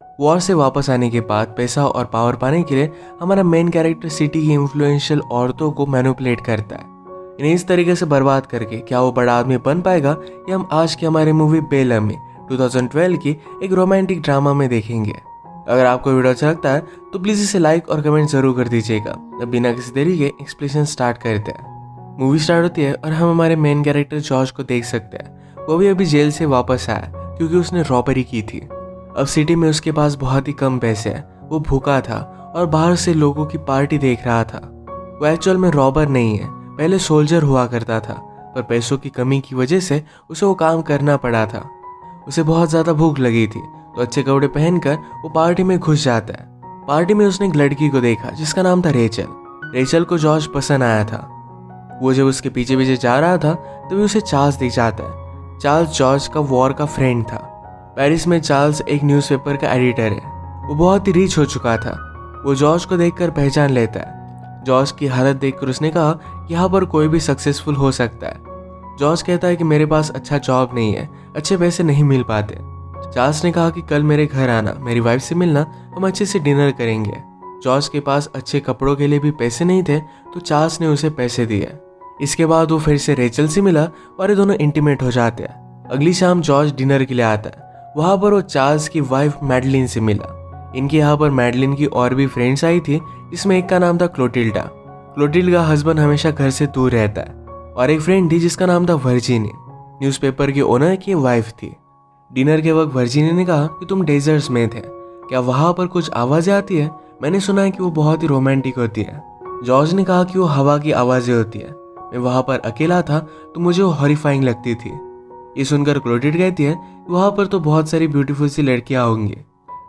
War से वापस आने के बाद पैसा और पावर पाने के लिए हमारा मेन कैरेक्टर सिटी की इन्फ्लुएंशियल औरतों को मैनिपुलेट करता है। इन्हें इस तरीके से बर्बाद करके क्या वो बड़ा आदमी बन पाएगा, ये हम आज की हमारी मूवी बेलम में 2012 की एक रोमांटिक ड्रामा में देखेंगे। अगर आपको वीडियो अच्छा लगता है तो प्लीज़ इसे लाइक और कमेंट जरूर कर दीजिएगा। अब बिना किसी देरी के एक्सप्लेनेशन स्टार्ट करते हैं। मूवी स्टार्ट होती है और हम हमारे मेन कैरेक्टर जॉर्ज को देख सकते हैं। वो भी अभी जेल से वापस आया क्योंकि उसने रॉबरी की थी। अब सिटी में उसके पास बहुत ही कम पैसे हैं। वो भूखा था और बाहर से लोगों की पार्टी देख रहा था। वो एक्चुअल में रॉबर नहीं है, पहले सोल्जर हुआ करता था, पर पैसों की कमी की वजह से उसे वो काम करना पड़ा था। उसे बहुत ज़्यादा भूख लगी थी तो अच्छे कपड़े पहनकर वो पार्टी में घुस जाता है। पार्टी में उसने एक लड़की को देखा जिसका नाम था रेचल। रेचल को जॉर्ज पसंद आया था। वो जब उसके पीछे पीछे जा रहा था तभी उसे चार्ल्स दिख जाता है। चार्ल्स जॉर्ज का वॉर का फ्रेंड था। पेरिस में चार्ल्स एक न्यूज़पेपर का एडिटर है। वो बहुत ही रिच हो चुका था। वो जॉर्ज को देखकर पहचान लेता है। जॉर्ज की हालत देखकर उसने कहा कि यहाँ पर कोई भी सक्सेसफुल हो सकता है। जॉर्ज कहता है कि मेरे पास अच्छा जॉब नहीं है, अच्छे पैसे नहीं मिल पाते। चार्ल्स ने कहा कि कल मेरे घर आना, मेरी वाइफ से मिलना, हम अच्छे से डिनर करेंगे। जॉर्ज के पास अच्छे कपड़ों के लिए भी पैसे नहीं थे तो चार्ल्स ने उसे पैसे दिए। इसके बाद वो फिर से रेचल से मिला और ये दोनों इंटीमेट हो जाते हैं। अगली शाम जॉर्ज डिनर के लिए आता है। वहाँ पर वो चार्ल्स की वाइफ मैडलिन से मिला। इनके यहाँ पर मैडलिन की और भी फ्रेंड्स आई थी, जिसमें एक का नाम था क्लोटिल्डा। क्लोटिल्डा का हस्बैंड हमेशा घर से दूर रहता है। और एक फ्रेंड थी जिसका नाम था वर्जिनी, न्यूज़पेपर के ओनर की वाइफ थी। डिनर के वक्त वर्जिनी ने कहा कि तुम डेजर्ट्स में थे, क्या वहाँ पर कुछ आवाज़ें आती है? मैंने सुना है कि वो बहुत ही रोमांटिक होती है। जॉर्ज ने कहा कि वो हवा की आवाज़ें होती है। मैं वहाँ पर अकेला था तो मुझे वो हॉरिफाइंग लगती थी। ये सुनकर क्लोटिल्डा कहती है कि वहाँ पर तो बहुत सारी ब्यूटीफुल सी लड़कियाँ होंगी।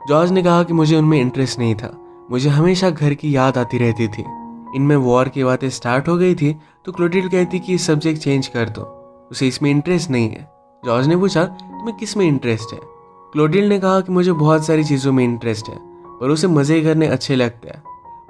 जॉर्ज ने कहा कि मुझे उनमें इंटरेस्ट नहीं था, मुझे हमेशा घर की याद आती रहती थी। इनमें वॉर की बातें स्टार्ट हो गई थी तो क्लोटिल्डा कहती कि सब्जेक्ट चेंज कर दो, उसे इसमें इंटरेस्ट नहीं है। जॉर्ज ने पूछा तुम्हें किस में इंटरेस्ट है? क्लोटिल्डा ने कहा कि मुझे बहुत सारी चीज़ों में इंटरेस्ट है, पर उसे मज़े करने अच्छे लगते हैं।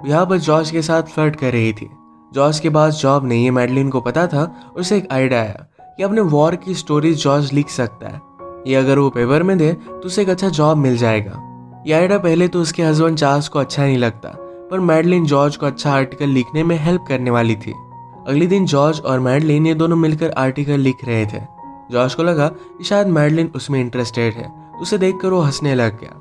यहाँ पर जॉर्ज के साथ फ्लर्ट कर रही थी। जॉर्ज के पास जॉब नहीं है, मैडलिन को पता था। उसे एक आइडिया आया कि अपने वॉर की स्टोरीज जॉर्ज लिख सकता है। ये अगर वो पेपर में दे तो उसे एक अच्छा जॉब मिल जाएगा। ये आइडिया पहले तो उसके हस्बैंड चार्ल्स को अच्छा नहीं लगता, पर मैडलिन जॉर्ज को अच्छा आर्टिकल लिखने में हेल्प करने वाली थी। अगले दिन जॉर्ज और मैडलिन ये दोनों मिलकर आर्टिकल लिख रहे थे। जॉर्ज को लगा कि शायद मैडलिन उसमें इंटरेस्टेड है, तो उसे देखकर वो हंसने लग गया।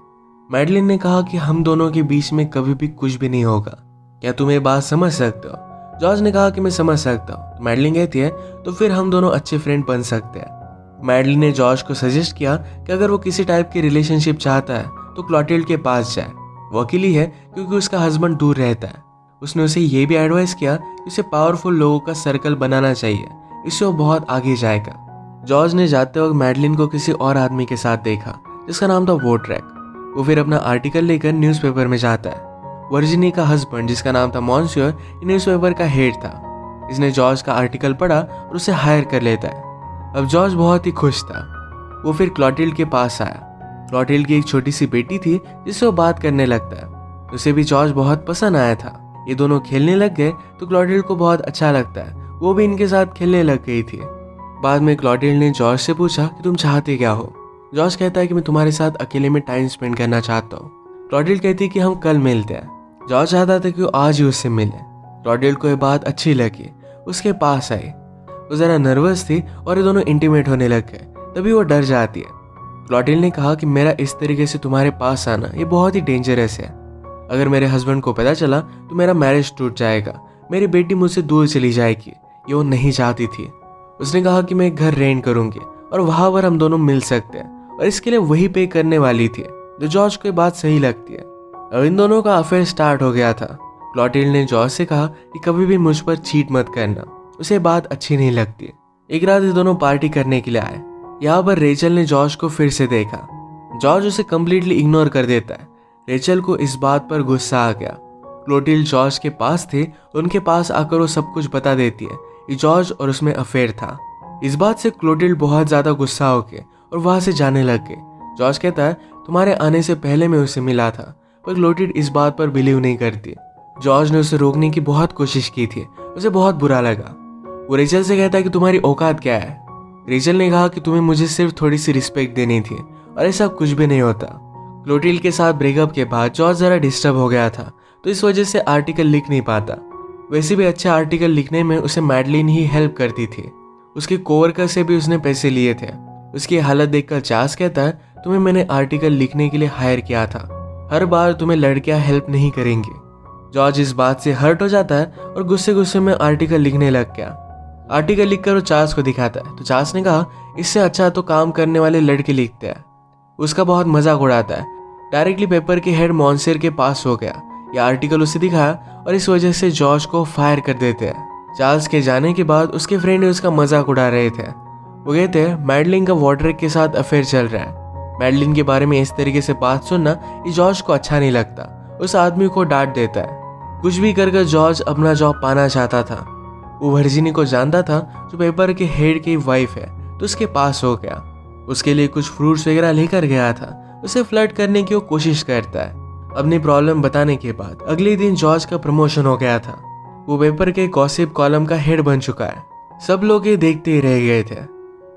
मैडलिन ने कहा कि हम दोनों के बीच में कभी भी कुछ भी नहीं होगा, क्या तुम ये बात समझ सकते हो? जॉर्ज ने कहा कि मैं समझ सकता हूँ। मैडलिन कहती है तो फिर हम दोनों अच्छे फ्रेंड बन सकते हैं। मैडलिन ने जॉर्ज को सजेस्ट किया कि अगर वो किसी टाइप की रिलेशनशिप चाहता है तो क्लोटिल्डा के पास जाए। वो अकेली है क्योंकि उसका हस्बैंड दूर रहता है। उसने उसे ये भी एडवाइस किया कि उसे पावरफुल लोगों का सर्कल बनाना चाहिए, इससे वो बहुत आगे जाएगा। जॉर्ज ने जाते वक्त मैडलिन को किसी और आदमी के साथ देखा जिसका नाम था वोट्रैक। वो फिर अपना आर्टिकल लेकर न्यूज़पेपर में जाता है। वर्जिनी का हस्बैंड जिसका नाम था मॉन्सियर न्यूज़पेपर का हेड था। इसने जॉर्ज का आर्टिकल पढ़ा और उसे हायर कर लेता है। अब जॉर्ज बहुत ही खुश था। वो फिर क्लोटिल्डा के पास आया। क्लोटिल्डा की एक छोटी सी बेटी थी जिससे वो बात करने लगता है। उसे भी जॉर्ज बहुत पसंद आया था। ये दोनों खेलने लग गए तो क्लोटिल्डा को बहुत अच्छा लगता है, वो भी इनके साथ खेलने लग गई थी। बाद में क्लोटिल्डा ने जॉर्ज से पूछा कि तुम चाहते क्या हो? जॉर्ज कहता है कि मैं तुम्हारे साथ अकेले में टाइम स्पेंड करना चाहता हूँ। क्लोटिल्डा कहती है कि हम कल मिलते हैं। जॉर्ज चाहता था कि वो आज ही उससे मिले। क्लोटिल्डा को ये बात अच्छी लगी, उसके पास आई। वो ज़रा नर्वस थी और ये दोनों इंटीमेट होने लग गए। तभी वो डर जाती है। क्लोटिल्डा ने कहा कि मेरा इस तरीके से तुम्हारे पास आना ये बहुत ही डेंजरस है। अगर मेरे हस्बैंड को पता चला तो मेरा मैरिज टूट जाएगा, मेरी बेटी मुझसे दूर चली जाएगी। ये वो नहीं चाहती थी। उसने कहा कि मैं एक घर रेंट करूंगी और वहां पर हम दोनों मिल सकते हैं, और इसके लिए वही पे करने वाली थी। जो जॉर्ज को ये बात सही लगती है। अब इन दोनों का अफेयर स्टार्ट हो गया था। क्लोटिल्डा ने जॉर्ज से कहा कि कभी भी मुझ पर चीट मत करना, उसे बात अच्छी नहीं लगती। एक रात ये दोनों पार्टी करने के लिए आए। यहाँ पर रेचल ने जॉर्ज को फिर से देखा। जॉर्ज उसे कम्प्लीटली इग्नोर कर देता है। रेचल को इस बात पर गुस्सा आ गया। क्लोटिल्डा जॉर्ज के पास थे, उनके पास आकर वो सब कुछ बता देती है कि जॉर्ज और उसमें अफेयर था। इस बात से क्लोटिल्डा बहुत ज्यादा गुस्सा हो गए और वहां से जाने लग गए। जॉर्ज कहता है तुम्हारे आने से पहले मैं उसे मिला था, पर क्लोटिल्डा इस बात पर बिलीव नहीं करती। जॉर्ज ने उसे रोकने की बहुत कोशिश की थी, उसे बहुत बुरा लगा। वो रेचल से कहता है कि तुम्हारी औकात क्या है? रेचल ने कहा कि तुम्हें मुझे सिर्फ थोड़ी सी रिस्पेक्ट देनी थी और ऐसा कुछ भी नहीं होता। क्लोटिल्ड के साथ ब्रेकअप के बाद जॉर्ज ज़रा डिस्टर्ब हो गया था, तो इस वजह से आर्टिकल लिख नहीं पाता। वैसे भी अच्छे आर्टिकल लिखने में उसे मैडलिन ही हेल्प करती थी। उसके कोवर्कर से भी उसने पैसे लिए थे। उसकी हालत देखकर चार्ल्स कहता है, तुम्हें मैंने आर्टिकल लिखने के लिए हायर किया था, हर बार तुम्हें लड़कियां हेल्प नहीं करेंगी। जॉर्ज इस बात से हर्ट हो जाता है और गुस्से गुस्से में आर्टिकल लिखने लग गया। आर्टिकल लिखकर वो चार्ल्स को दिखाता है, तो चार्ल्स ने कहा, इससे अच्छा तो काम करने वाले लड़के लिखते हैं। उसका बहुत मजाक उड़ाता है। डायरेक्टली पेपर के हेड मॉन्सेर के पास हो गया। यह आर्टिकल उसे दिखाया और इस वजह से जॉर्ज को फायर कर देते हैं। चार्ल्स के जाने के बाद उसके फ्रेंड उसका मजाक उड़ा रहे थे। वो कहते हैं मैडलिन का वॉड्रेक के साथ अफेयर चल रहा है। मैडलिन के बारे में इस तरीके से बात सुनना ये जॉर्ज को अच्छा नहीं लगता। उस आदमी को डांट देता है। कुछ भी कर जॉर्ज अपना जॉब पाना चाहता था। वो वर्जिनी को जानता था जो पेपर के हेड की वाइफ है, तो उसके पास हो गया। उसके लिए कुछ फ्रूट्स वगैरह लेकर गया था। उसे फ्लर्ट करने की वो कोशिश करता है। अपनी प्रॉब्लम बताने के बाद अगले दिन जॉर्ज का प्रमोशन हो गया था। वो पेपर के गॉसिप कॉलम का हेड बन चुका है। सब लोग ये देखते ही रह गए थे।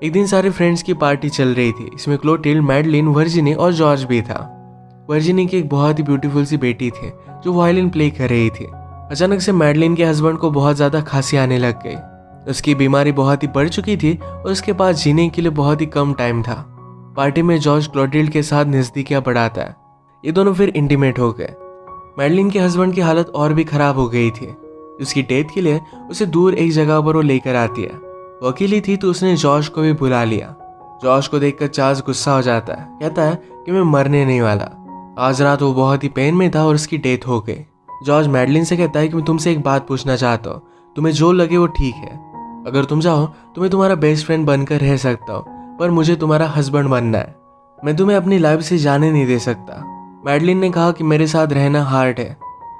एक दिन सारे फ्रेंड्स की पार्टी चल रही थी। इसमें क्लोटिल्ड, मैडलिन, वर्जिनी और जॉर्ज भी था। वर्जिनी की एक बहुत ही ब्यूटीफुल सी बेटी थी जो वायलिन प्ले कर रही थी। अचानक से मैडलिन के हस्बैंड को बहुत ज्यादा खांसी आने लग गई। उसकी बीमारी बहुत ही बढ़ चुकी थी और उसके पास जीने के लिए बहुत ही कम टाइम था। पार्टी में जॉर्ज क्लोटिल्ड के साथ नजदीकियां बढ़ाता है। ये दोनों फिर इंटीमेट हो गए। मैडलिन के हस्बैंड की हालत और भी खराब हो गई थी। उसकी डेथ के लिए उसे दूर एक जगह पर वो लेकर आती है। वो अकेली थी तो उसने जॉर्ज को भी बुला लिया। जॉर्ज को देखकर चार्ल्स गुस्सा हो जाता है। कहता है कि मैं मरने नहीं वाला। आज रात वो बहुत ही पेन में था और उसकी डेथ हो गई। जॉर्ज मैडलिन से कहता है कि मैं तुमसे एक बात पूछना चाहता हूँ, तुम्हें जो लगे वो ठीक है। अगर तुम चाहो तो मैं तुम्हारा बेस्ट फ्रेंड बनकर रह सकता हूँ, पर मुझे तुम्हारा हस्बैंड बनना है। मैं तुम्हें अपनी लाइफ से जाने नहीं दे सकता। मैडलिन ने कहा कि मेरे साथ रहना हार्ड है।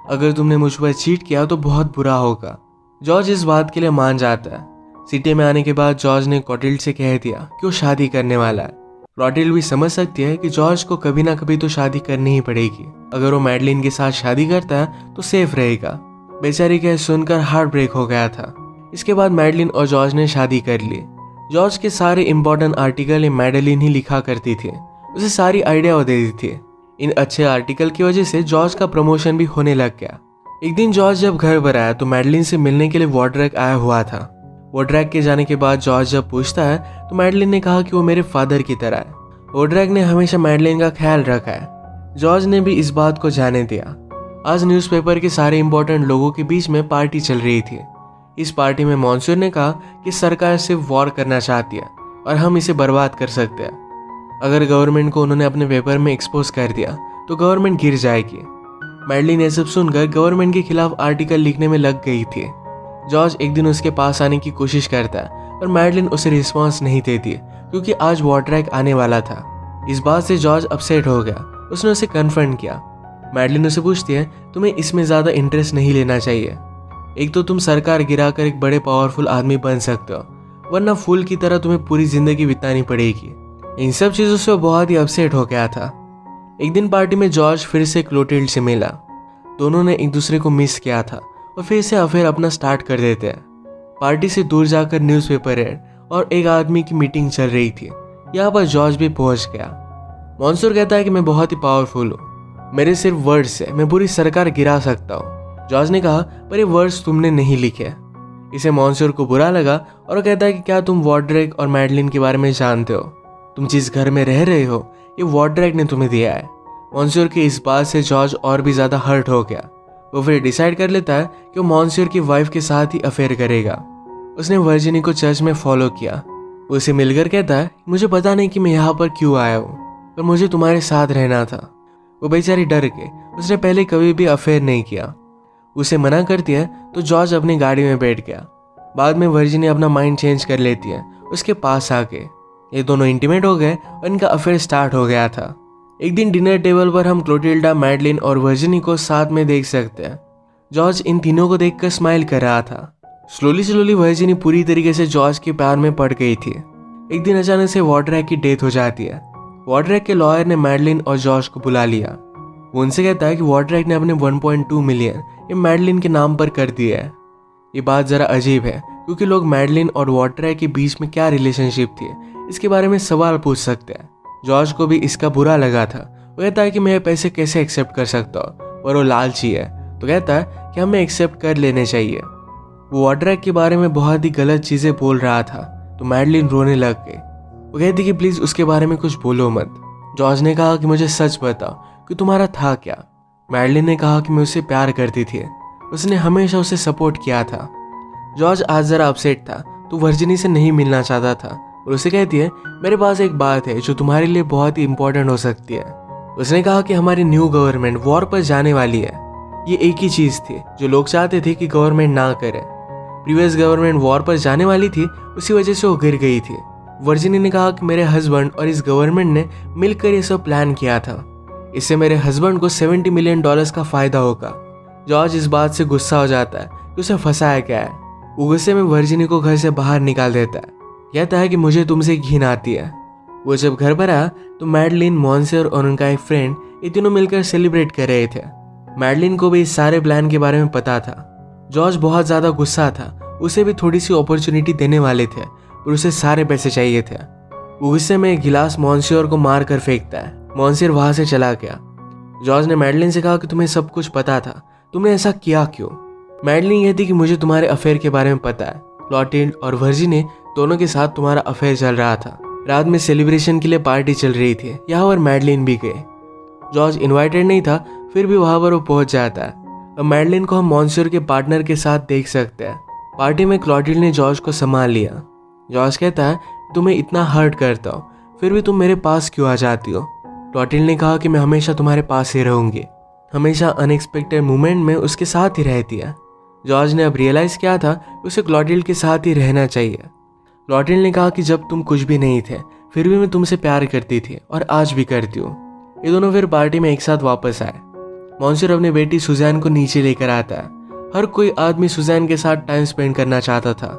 अगर तुमने मुझ पर चीट किया तो बहुत बुरा होगा। जॉर्ज इस बात के लिए मान जाता है। सिटी में आने के बाद जॉर्ज ने क्लोटिल्ड से कह दिया कि वो शादी करने वाला है। क्लोटिल्ड भी समझ सकती है कि जॉर्ज को कभी ना कभी तो शादी करनी ही पड़ेगी। अगर वो मैडलिन के साथ शादी करता है तो सेफ रहेगा। बेचारी का सुनकर हार्ट ब्रेक हो गया था। इसके बाद मैडलिन और जॉर्ज ने शादी कर ली। जॉर्ज के सारे इंपॉर्टेंट आर्टिकल मैडलिन ही लिखा करती थी। उसे सारी आइडिया वो देती थी। इन अच्छे आर्टिकल की वजह से जॉर्ज का प्रमोशन भी होने लग गया। एक दिन जॉर्ज जब घर पर आया तो मैडलिन से मिलने के लिए वॉड्रेक आया हुआ था। वॉड्रेक के जाने के बाद जॉर्ज जब पूछता है तो मैडलिन ने कहा कि वो मेरे फादर की तरह है। वॉड्रेक ने हमेशा मैडलिन का ख्याल रखा है। जॉर्ज ने भी इस बात को जाने दिया। आज न्यूज़पेपर के सारे इंपॉर्टेंट लोगों के बीच में पार्टी चल रही थी। इस पार्टी में मॉन्सूर ने कहा कि सरकार सिर्फ वॉर करना चाहती है और हम इसे बर्बाद कर सकते हैं। अगर गवर्नमेंट को उन्होंने अपने पेपर में एक्सपोज कर दिया तो गवर्नमेंट गिर जाएगी। मैडलिन ये सब सुनकर गवर्नमेंट के खिलाफ आर्टिकल लिखने में लग गई थी। जॉर्ज एक दिन उसके पास आने की कोशिश करता है पर मैडलिन उसे रिस्पॉन्स नहीं देती क्योंकि आज वॉड्रेक आने वाला था। इस बात से जॉर्ज अपसेट हो गया। उसने उसे कन्फ्रंट किया। मैडलिन उसे पूछती है, तुम्हें इसमें ज़्यादा इंटरेस्ट नहीं लेना चाहिए। एक तो तुम सरकार गिराकर एक बड़े पावरफुल आदमी बन सकते हो, वरना फूल की तरह तुम्हें पूरी जिंदगी बितानी पड़ेगी। इन सब चीज़ों से वो बहुत ही अपसेट हो गया था। एक दिन पार्टी में जॉर्ज फिर से क्लोटिल्ड से मिला। दोनों ने एक दूसरे को मिस किया था और फिर से अफेयर अपना स्टार्ट कर देते हैं। पार्टी से दूर जाकर न्यूज़पेपर एड और एक आदमी की मीटिंग चल रही थी। यहाँ पर जॉर्ज भी पहुंच गया। मॉन्सूर कहता है कि मैं बहुत ही पावरफुल हूँ, मेरे सिर्फ वर्ड्स से मैं पूरी सरकार गिरा सकता हूँ। जॉर्ज ने कहा, पर ये वर्ड्स तुमने नहीं लिखे। इसे मॉन्सूर को बुरा लगा और वो कहता है कि क्या तुम वॉड्रेक और मैडलिन के बारे में जानते हो? तुम जिस घर में रह रहे हो ये वॉड्रेक ने तुम्हें दिया है। मॉन्सूर की इस बात से जॉर्ज और भी ज्यादा हर्ट हो गया। वो फिर डिसाइड कर लेता है कि वो मॉन्सूर की वाइफ के साथ ही अफेयर करेगा। उसने वर्जिनी को चर्च में फॉलो किया। वो उसे मिलकर कहता है, मुझे पता नहीं कि मैं यहाँ पर क्यों आया हूँ, पर मुझे तुम्हारे साथ रहना था। वो बेचारी डर के उसने पहले कभी भी अफेयर नहीं किया। उसे मना करती है तो जॉर्ज अपनी गाड़ी में बैठ गया। बाद में वर्जिनी अपना माइंड चेंज कर लेती है उसके पास आके। ये दोनों इंटीमेट हो गए और इनका अफेयर स्टार्ट हो गया था। एक दिन डिनर टेबल पर हम क्लोटिल्डा, मैडलिन और वर्जिनी को साथ में देख सकते हैं। जॉर्ज इन तीनों को देखकर स्माइल कर रहा था। स्लोली वर्जिनी पूरी तरीके से जॉर्ज के प्यार में पड़ गई थी। एक दिन अचानक से वॉड्रेक की डेथ हो जाती है। वॉड्रेक के लॉयर ने मैडलिन और जॉर्ज को बुला लिया। वो उनसे कहता है कि वॉड्रेक ने अपने 1.2 मिलियन ये मैडलिन के नाम पर कर दिया है। ये बात जरा अजीब है क्योंकि लोग मैडलिन और वॉड्रेक के बीच में क्या रिलेशनशिप थी इसके बारे में सवाल पूछ सकते हैं। जॉर्ज को भी इसका बुरा लगा था। वो कहता है कि मैं पैसे कैसे एक्सेप्ट कर सकता हूँ और वो लालची है, तो कहता है कि हमें एक्सेप्ट कर लेने चाहिए। वो ऑड्रैक के बारे में बहुत ही गलत चीज़ें बोल रहा था, तो मैडलिन रोने लग गई। वो कहती कि प्लीज़ उसके बारे में कुछ बोलो मत। जॉर्ज ने कहा कि मुझे सच बताओ कि तुम्हारा था क्या। मैडलिन ने कहा कि मैं उससे प्यार करती थी, उसने हमेशा उसे सपोर्ट किया था। जॉर्ज आज ज़रा अपसेट था, तो वर्जिनी से नहीं मिलना चाहता था और उसे कहती है मेरे पास एक बात है जो तुम्हारे लिए बहुत ही इंपॉर्टेंट हो सकती है। उसने कहा कि हमारी न्यू गवर्नमेंट वॉर पर जाने वाली है। ये एक ही चीज़ थी जो लोग चाहते थे कि गवर्नमेंट ना करे। प्रीवियस गवर्नमेंट वॉर पर जाने वाली थी, उसी वजह से वो गिर गई थी। वर्जिनी ने कहा कि मेरे हस्बैंड और इस गवर्नमेंट ने मिलकर ये सब प्लान किया था, इससे मेरे हस्बैंड को $70 मिलियन का फायदा होगा। जॉर्ज इस बात से गुस्सा हो जाता है कि उसे फंसाया क्या है। वो गुस्से में वर्जिनी को घर से बाहर निकाल देता है, कहता है कि मुझे तुमसे घिन आती है। वो जब घर पर आया तो मैडलिन, मॉन्सियर और उनका एक फ्रेंड ये तीनों मिलकर सेलिब्रेट कर रहे थे। मैडलिन को भी इस सारे प्लान के बारे में पता था। जॉर्ज बहुत ज़्यादा गुस्सा था, उसे भी थोड़ी सी अपॉर्चुनिटी देने वाले थे पर उसे सारे पैसे चाहिए थे। वो गुस्से में एक गिलास मॉन्सियर को मार कर फेंकता है। मॉन्सियर वहाँ से चला गया। जॉर्ज ने मैडलिन से कहा कि तुम्हें सब कुछ पता था, तुमने ऐसा किया क्यों। मैडलिन कहती कि मुझे तुम्हारे अफेयर के बारे में पता है। क्लोटिल्ड और वर्जिनी दोनों के साथ तुम्हारा अफेयर चल रहा था। रात में सेलिब्रेशन के लिए पार्टी चल रही थी, यहाँ पर मैडलिन भी गए। जॉर्ज इनवाइटेड नहीं था, फिर भी वहाँ पर वो पहुंच जाता है। अब मैडलिन को हम मॉन्सियर के पार्टनर के साथ देख सकते हैं। पार्टी में क्लोटिल्ड ने जॉर्ज को संभाल लिया। जॉर्ज कहता है तुम्हें इतना हर्ट करता हूँ, फिर भी तुम मेरे पास क्यों आ जाती हो। क्लोटिल्ड ने कहा कि मैं हमेशा तुम्हारे पास ही रहूंगी। हमेशा अनएक्सपेक्टेड मोमेंट में उसके साथ ही रहती है। जॉर्ज ने अब रियलाइज किया था कि उसे क्लोटिल्ड के साथ ही रहना चाहिए। क्लोटिल्ड ने कहा कि जब तुम कुछ भी नहीं थे फिर भी मैं तुमसे प्यार करती थी और आज भी करती हूँ। ये दोनों फिर पार्टी में एक साथ वापस आए। मॉन्सियर अपनी बेटी सुजैन को नीचे लेकर आता है। हर कोई आदमी सुजैन के साथ टाइम स्पेंड करना चाहता था।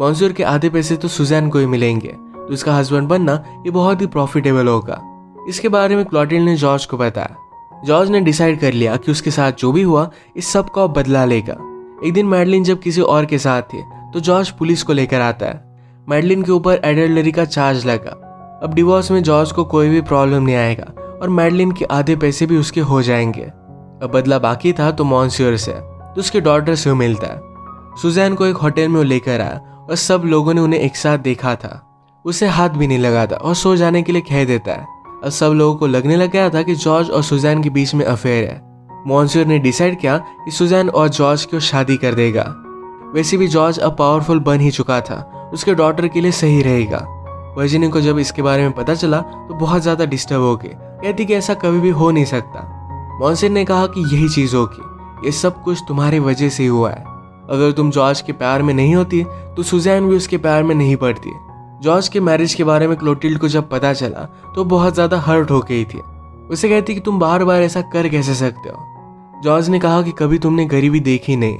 मॉन्सियर के आधे पैसे तो सुजैन को ही मिलेंगे, तो उसका हस्बैंड बनना ये बहुत ही प्रॉफिटेबल होगा। इसके बारे में क्लोटिल्ड ने जॉर्ज को बताया। जॉर्ज ने डिसाइड कर लिया कि उसके साथ जो भी हुआ इस सब का बदला लेगा। एक दिन मैडलिन जब किसी और के साथ थी तो जॉर्ज पुलिस को लेकर आता है। मैडलिन के ऊपर एडल्टरी का चार्ज लगा। अब डिवोर्स में जॉर्ज को कोई भी प्रॉब्लम नहीं आएगा और मैडलिन के आधे पैसे भी उसके हो जाएंगे। अब बदला बाकी था तो मॉन्सियर से, तो उसके डॉटर से मिलता है। सुजैन को एक होटल में वो लेकर आया और सब लोगों ने उन्हें एक साथ देखा था। उसे हाथ भी नहीं लगाता और सो जाने के लिए कह देता है। अब सब लोगों को लगने लग गया था कि जॉर्ज और सुजैन के बीच में अफेयर है। मॉन्सियर ने डिसाइड किया कि सुजैन और जॉर्ज को शादी कर देगा। वैसे भी जॉर्ज अब पावरफुल बन ही चुका था, उसके डॉटर के लिए सही रहेगा। वर्जिनी को जब इसके बारे में पता चला तो बहुत ज़्यादा डिस्टर्ब हो गई, कहती कि ऐसा कभी भी हो नहीं सकता। मॉन्सियर ने कहा कि यही चीज़ होगी, ये सब कुछ तुम्हारी वजह से ही हुआ है। अगर तुम जॉर्ज के प्यार में नहीं होती तो सुजैन भी उसके प्यार में नहीं पड़ती। जॉर्ज के मैरिज के बारे में क्लोटिल्ड को जब पता चला तो बहुत ज़्यादा हर्ट हो गई थी। उसे कहती कि तुम बार बार ऐसा कर कैसे सकते हो। जॉर्ज ने कहा कि कभी तुमने गरीबी देखी नहीं,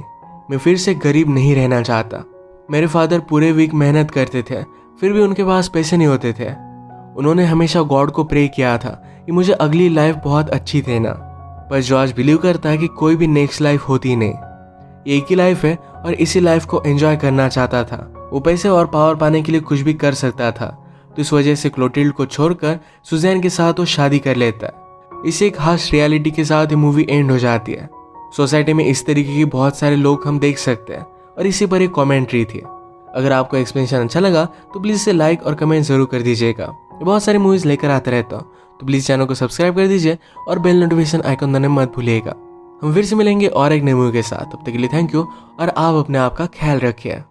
मैं फिर से गरीब नहीं रहना चाहता। मेरे फादर पूरे वीक मेहनत करते थे, फिर भी उनके पास पैसे नहीं होते थे। उन्होंने हमेशा गॉड को प्रे किया था कि मुझे अगली लाइफ बहुत अच्छी देना। पर जॉर्ज बिलीव करता है कि कोई भी नेक्स्ट लाइफ होती नहीं, एक ही लाइफ है और इसी लाइफ को एंजॉय करना चाहता था। वो पैसे और पावर पाने के लिए कुछ भी कर सकता था, तो इस वजह से क्लोटिल्ड को छोड़कर सुजैन के साथ वो शादी कर लेता है। इसी एक हार्श रियलिटी के साथ ये मूवी एंड हो जाती है। सोसाइटी में इस तरीके के बहुत सारे लोग हम देख सकते हैं और इसी पर एक कमेंट्री थी। अगर आपको एक्सप्लेनेशन अच्छा लगा तो प्लीज़ इसे लाइक और कमेंट जरूर कर दीजिएगा। मैं बहुत सारी मूवीज़ लेकर आता रहता हूँ, तो प्लीज़ चैनल को सब्सक्राइब कर दीजिए और बेल नोटिफिकेशन आइकन दबाना मत भूलिएगा। हम फिर से मिलेंगे और एक नई मूवी के साथ। तब तक के लिए थैंक यू और आप अपने आप का ख्याल रखिए।